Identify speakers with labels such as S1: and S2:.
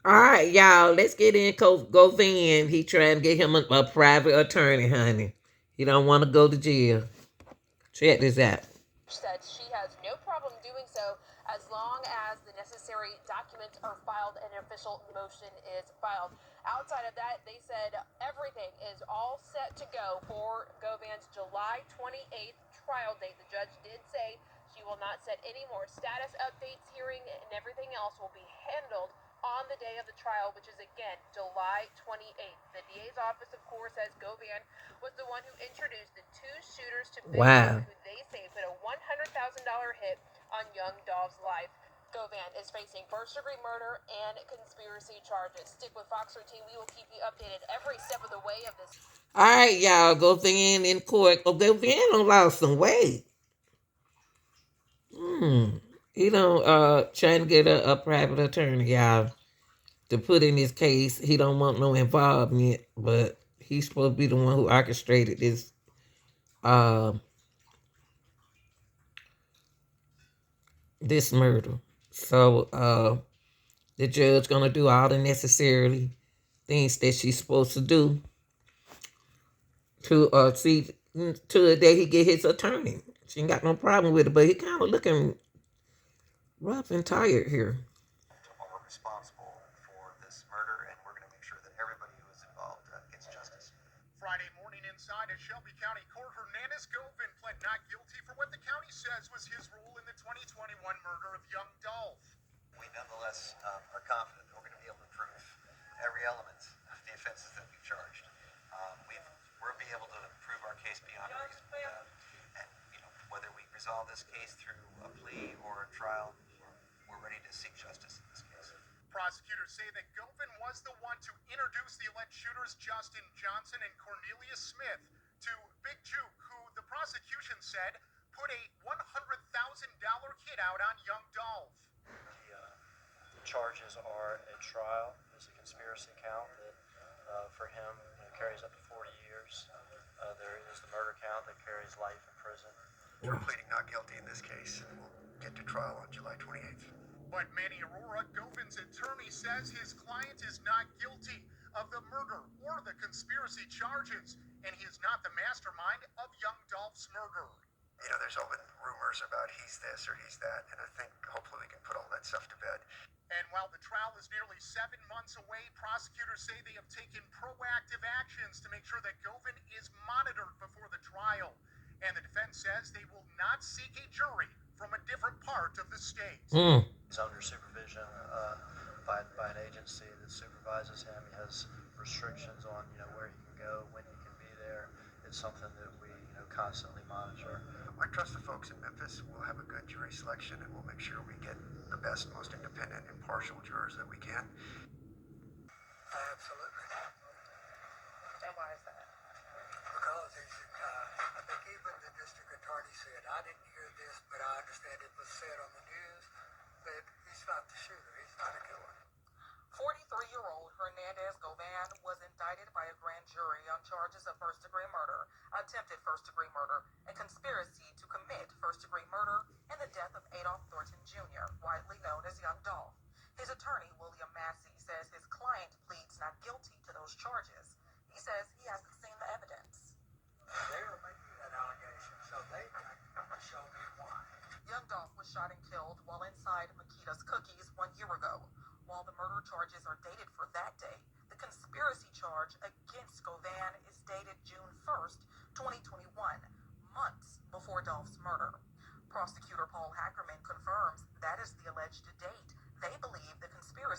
S1: All right, y'all, let's get in. Go Van. He trying to get him a private attorney, honey. He don't want to go to jail. Check this out.
S2: Said she has no problem doing so as long as the necessary documents are filed and an official motion is filed. Outside of that, they said everything is all set to go for Govan's July 28th trial date. The judge did say she will not set any more status updates, hearing, and everything else will be handled on the day of the trial, which is again July 28th. The DA's office, of course, says Govan was the one who introduced the two shooters to Big
S1: Wow.
S2: Duke, who they say put a $100,000 hit on young Dolph's life. Govan is facing first-degree murder and conspiracy charges. Stick with Fox 13. We will keep you updated every step of the way of this.
S1: All right, y'all, Govan in court. Oh, Govan done lost some weight. He don't trying to get a private attorney, y'all, to put in his case. He don't want no involvement, but he's supposed to be the one who orchestrated this this murder. So the judge gonna do all the necessary things that she's supposed to do to see to the day he get his attorney. She ain't got no problem with it, but he kind of looking rough and tired here.
S3: Are responsible for this murder, and we're going to make sure that everybody who is involved gets justice.
S4: Friday morning inside a Shelby County court, Hernandez Govan pled not guilty for what the county says was his role in the 2021 murder of young Dolph.
S3: We nonetheless are confident that we're going to be able to prove every element of the offenses that we've charged. We'll be able to prove our case beyond a reasonable doubt. And whether we resolve this case through a plea or a trial, we're ready to seek justice in this case.
S4: Prosecutors say that Govan was the one to introduce the alleged shooters Justin Johnson and Cornelius Smith to Big Duke, who the prosecution said put a $100,000 hit out on young Dolph.
S5: The charges are at trial. There's a conspiracy count that for him carries up to 40 years. There is the murder count that carries life in prison.
S3: We're pleading not guilty in this case, and we'll get to trial on July 28th.
S4: But Manny Aurora, Govan's attorney, says his client is not guilty of the murder or the conspiracy charges, and he is not the mastermind of young Dolph's murder.
S3: There's all been rumors about he's this or he's that, and I think hopefully we can put all that stuff to bed.
S4: And while the trial is nearly 7 months away, prosecutors say they have taken proactive actions to make sure that Govan is monitored before the trial. And the defense says they will not seek a jury from a different part of the state.
S5: He's under supervision by an agency that supervises him. He has restrictions on where he can go, when he can be there. It's something that we constantly monitor.
S3: I trust the folks in Memphis. We'll have a good jury selection, and we'll make sure we get the best, most independent, impartial jurors that we can.
S6: Absolutely.
S2: And why is that?
S6: Because I think even the district attorney said, I didn't hear this, but I understand it was said on the news, that he's not the shooter, he's not a killer.
S2: 43-year-old Hernandez Govan was indicted by a grand jury on charges of first-degree murder, attempted first-degree murder, and conspiracy to commit first-degree murder in the death of Adolph Thornton Jr., widely known as Young Dolph. His attorney, William Massey, says his client pleads not guilty to those charges. He says he hasn't seen the evidence.
S6: They are making that allegation, so they can show me why.
S2: Young Dolph was shot and killed while inside Makita's Cookies 1 year ago. While the murder charges are dated for that day, the conspiracy charge against Govan is dated June 1st, 2021, months before Dolph's murder. Prosecutor Paul Hackerman confirms that is the alleged date they believe the conspiracy